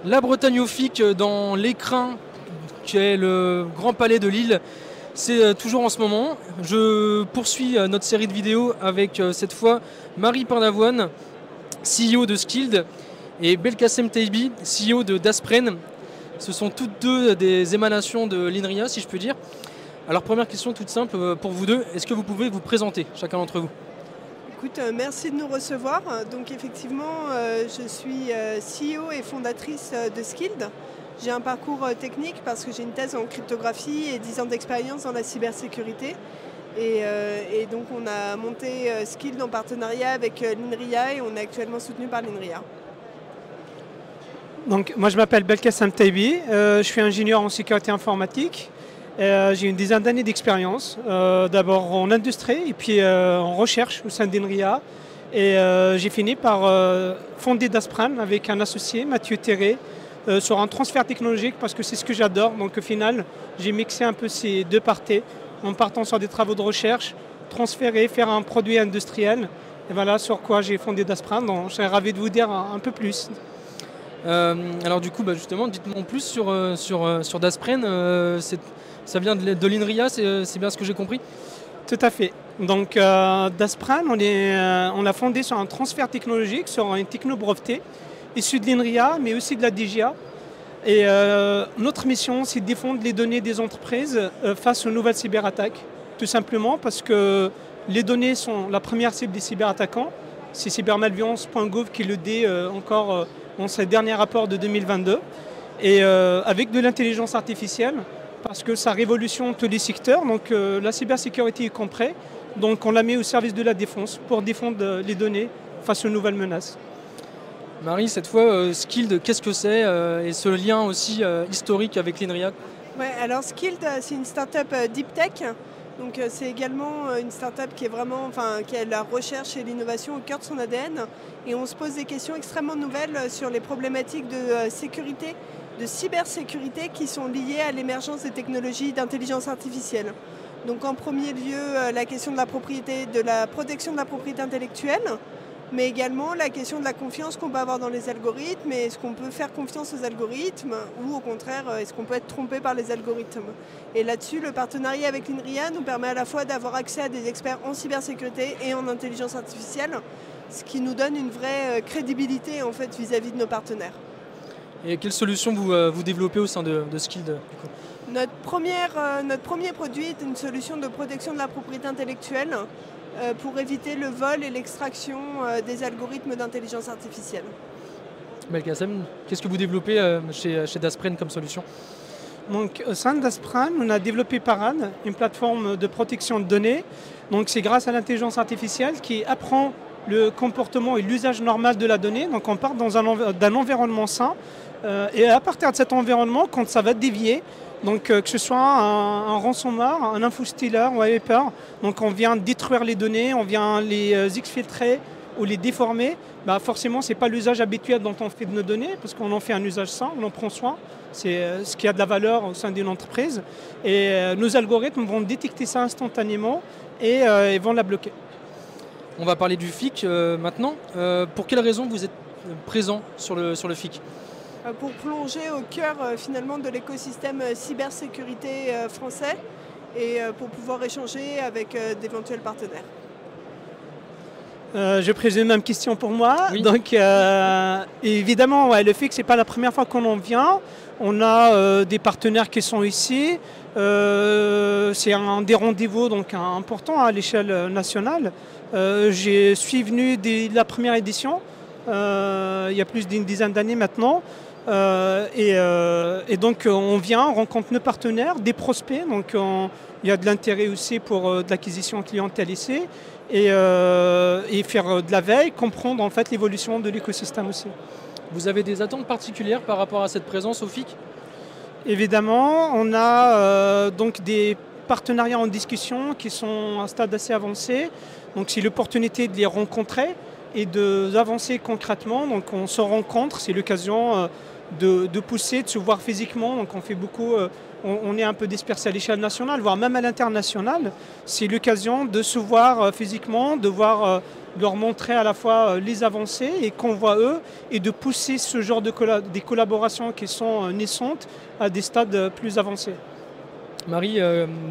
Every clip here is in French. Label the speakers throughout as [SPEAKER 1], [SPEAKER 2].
[SPEAKER 1] La Bretagne au FIC dans l'Écrin, qui est le grand palais de Lille. C'est toujours en ce moment. Je poursuis notre série de vidéos avec cette fois Marie Pardavoine, CEO de Skilled, et Belkacem Taibi, CEO de Daspren. Ce sont toutes deux des émanations de l'INRIA, si je peux dire. Alors première question toute simple pour vous deux, est-ce que vous pouvez vous présenter, chacun d'entre vous?
[SPEAKER 2] Écoute, merci de nous recevoir. Donc effectivement, je suis CEO et fondatrice de Skilled. J'ai un parcours technique parce que j'ai une thèse en cryptographie et 10 ans d'expérience dans la cybersécurité. Et donc on a monté Skilled en partenariat avec l'INRIA et on est actuellement soutenu par l'INRIA.
[SPEAKER 3] Donc, moi je m'appelle Belkacem Taibi, je suis ingénieur en sécurité informatique. J'ai une dizaine d'années d'expérience, d'abord en industrie et puis en recherche au sein d'INRIA. Et j'ai fini par fonder Daspren avec un associé, Mathieu Terré, sur un transfert technologique parce que c'est ce que j'adore. Donc au final, j'ai mixé un peu ces deux parties en partant sur des travaux de recherche, transférer, faire un produit industriel. Et voilà sur quoi j'ai fondé Daspren. Donc je serais ravi de vous dire un peu plus.
[SPEAKER 1] Alors du coup, justement, dites-moi en plus sur Daspren. Ça vient de l'INRIA, c'est bien ce que j'ai compris?
[SPEAKER 3] Tout à fait. Donc Daspren, on l'a fondé sur un transfert technologique, sur une techno brevetée, issue de l'INRIA, mais aussi de la DGA. Et notre mission, c'est de défendre les données des entreprises face aux nouvelles cyberattaques. Tout simplement parce que les données sont la première cible des cyberattaquants. C'est cybermalveillance.gouv qui le dit encore dans ses derniers rapports de 2022. Et avec de l'intelligence artificielle, parce que ça révolutionne tous les secteurs, donc la cybersécurité y compris. Donc on la met au service de la défense pour défendre les données face aux nouvelles menaces.
[SPEAKER 1] Marie, cette fois, Skilled, qu'est-ce que c'est et ce lien aussi historique avec l'INRIA?
[SPEAKER 2] Ouais, alors Skilled, c'est une start-up deep tech. Donc c'est également une start-up qui est vraiment, qui a la recherche et l'innovation au cœur de son ADN. Et on se pose des questions extrêmement nouvelles sur les problématiques de sécurité, de cybersécurité qui sont liées à l'émergence des technologies d'intelligence artificielle. Donc en premier lieu, la question de la propriété, de la protection de la propriété intellectuelle, mais également la question de la confiance qu'on peut avoir dans les algorithmes, et est-ce qu'on peut faire confiance aux algorithmes ou au contraire, est-ce qu'on peut être trompé par les algorithmes? Et là-dessus, le partenariat avec l'INRIA nous permet à la fois d'avoir accès à des experts en cybersécurité et en intelligence artificielle, ce qui nous donne une vraie crédibilité en fait, vis-à-vis de nos partenaires.
[SPEAKER 1] Et quelles solutions vous développez au sein de Skilled du coup?
[SPEAKER 2] Notre premier produit est une solution de protection de la propriété intellectuelle pour éviter le vol et l'extraction des algorithmes d'intelligence artificielle.
[SPEAKER 1] Belkacem, qu'est-ce que vous développez chez Daspren comme solution?
[SPEAKER 3] Donc, au sein de Daspren, on a développé Parade, une plateforme de protection de données. Donc c'est grâce à l'intelligence artificielle qui apprend le comportement et l'usage normal de la donnée. Donc on part d'un environnement sain. Et à partir de cet environnement, quand ça va dévier, donc que ce soit un ransomware, un infostealer ou un hacker, donc on vient détruire les données, on vient les exfiltrer ou les déformer, forcément ce n'est pas l'usage habituel dont on fait de nos données, parce qu'on en fait un usage sain, on en prend soin, c'est ce qui a de la valeur au sein d'une entreprise. Et nos algorithmes vont détecter ça instantanément et ils vont la bloquer.
[SPEAKER 1] On va parler du FIC maintenant. Pour quelles raisons vous êtes présent sur le FIC?
[SPEAKER 2] Pour plonger au cœur finalement de l'écosystème cybersécurité français et pour pouvoir échanger avec d'éventuels partenaires.
[SPEAKER 3] Je présume même question pour moi.
[SPEAKER 1] Oui.
[SPEAKER 3] Donc évidemment, le FIC, ce n'est pas la première fois qu'on en vient. On a des partenaires qui sont ici. C'est un des rendez-vous donc important à l'échelle nationale. Je suis venu dès la première édition, il y a plus d'une dizaine d'années maintenant. Et donc on vient, on rencontre nos partenaires, des prospects, donc il y a de l'intérêt aussi pour de l'acquisition clientèle ici, et faire de la veille, comprendre en fait l'évolution de l'écosystème aussi.
[SPEAKER 1] Vous avez des attentes particulières par rapport à cette présence au FIC?
[SPEAKER 3] Évidemment, on a donc des partenariats en discussion qui sont à un stade assez avancé, donc c'est l'opportunité de les rencontrer et d'avancer concrètement. Donc on se rencontre, c'est l'occasion de pousser, de se voir physiquement. Donc on fait beaucoup, on est un peu dispersé à l'échelle nationale, voire même à l'international. C'est l'occasion de se voir physiquement, de voir de leur montrer à la fois les avancées et qu'on voit eux, et de pousser ce genre de des collaborations qui sont naissantes à des stades plus avancés.
[SPEAKER 1] Marie,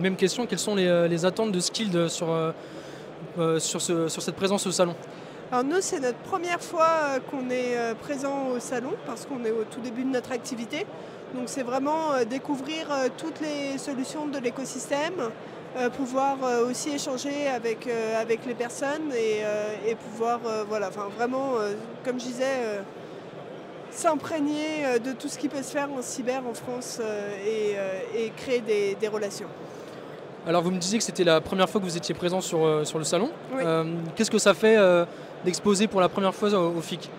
[SPEAKER 1] même question, quelles sont les attentes de Skilled sur cette présence au salon?
[SPEAKER 2] Alors nous, c'est notre première fois qu'on est présent au salon parce qu'on est au tout début de notre activité. Donc c'est vraiment découvrir toutes les solutions de l'écosystème, pouvoir aussi échanger avec les personnes et pouvoir voilà, enfin, vraiment, comme je disais, s'imprégner de tout ce qui peut se faire en cyber en France et créer des relations.
[SPEAKER 1] Alors vous me disiez que c'était la première fois que vous étiez présent sur le salon.
[SPEAKER 2] Oui.
[SPEAKER 1] Qu'est-ce que ça fait d'exposer pour la première fois au FIC?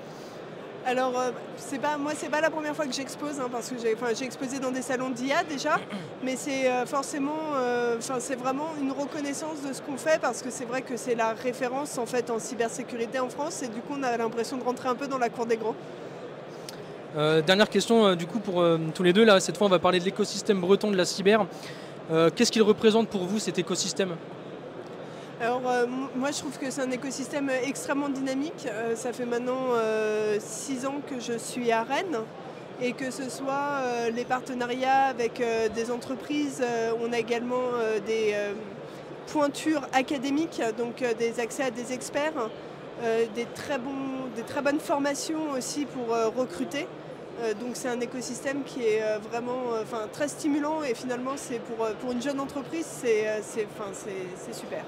[SPEAKER 2] Alors, moi, c'est pas la première fois que j'expose, hein, parce que j'ai exposé dans des salons d'IA déjà, mais c'est c'est vraiment une reconnaissance de ce qu'on fait, parce que c'est vrai que c'est la référence en fait en cybersécurité en France, et du coup, on a l'impression de rentrer un peu dans la cour des grands.
[SPEAKER 1] Dernière question du coup pour tous les deux. Là, cette fois, on va parler de l'écosystème breton de la cyber. Qu'est-ce qu'il représente pour vous cet écosystème?
[SPEAKER 2] Alors moi je trouve que c'est un écosystème extrêmement dynamique. Ça fait maintenant 6 ans que je suis à Rennes et que ce soit les partenariats avec des entreprises, on a également des pointures académiques, donc des accès à des experts, des très bonnes formations aussi pour recruter. Donc c'est un écosystème qui est vraiment très stimulant et finalement c'est pour une jeune entreprise c'est super.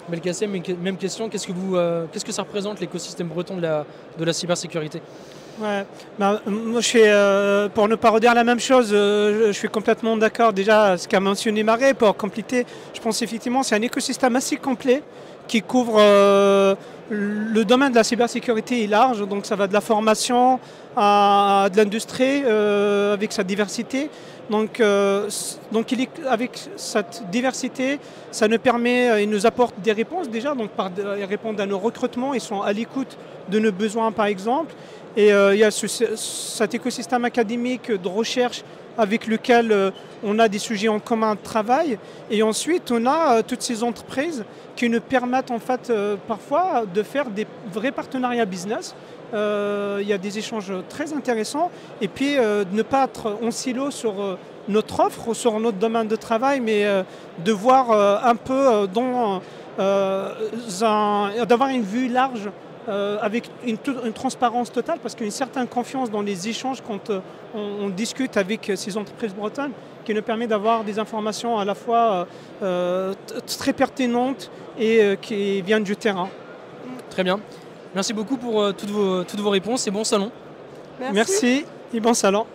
[SPEAKER 1] Belkacem, même question, qu'est-ce que ça représente l'écosystème breton de la cybersécurité?
[SPEAKER 3] Ouais. Moi, pour ne pas redire la même chose, je suis complètement d'accord déjà ce qu'a mentionné Marie. Pour compléter, je pense effectivement que c'est un écosystème assez complet qui couvre le domaine de la cybersécurité est large, donc ça va de la formation à de l'industrie avec sa diversité. Donc avec cette diversité, ça nous permet, il nous apporte des réponses déjà, donc ils répondent à nos recrutements, ils sont à l'écoute de nos besoins par exemple. Et il y a cet écosystème académique de recherche avec lequel on a des sujets en commun de travail. Et ensuite, on a toutes ces entreprises qui nous permettent en fait parfois de faire des vrais partenariats business. Il y a des échanges très intéressants. Et puis de ne pas être en silo sur notre offre ou sur notre domaine de travail, mais de voir un peu d'avoir une vue large avec une transparence totale, parce qu'il y a une certaine confiance dans les échanges quand on discute avec ces entreprises bretonnes qui nous permet d'avoir des informations à la fois très pertinentes et qui viennent du terrain.
[SPEAKER 1] Très bien. Merci beaucoup pour toutes vos réponses et bon salon.
[SPEAKER 2] Merci.
[SPEAKER 3] Merci et bon salon.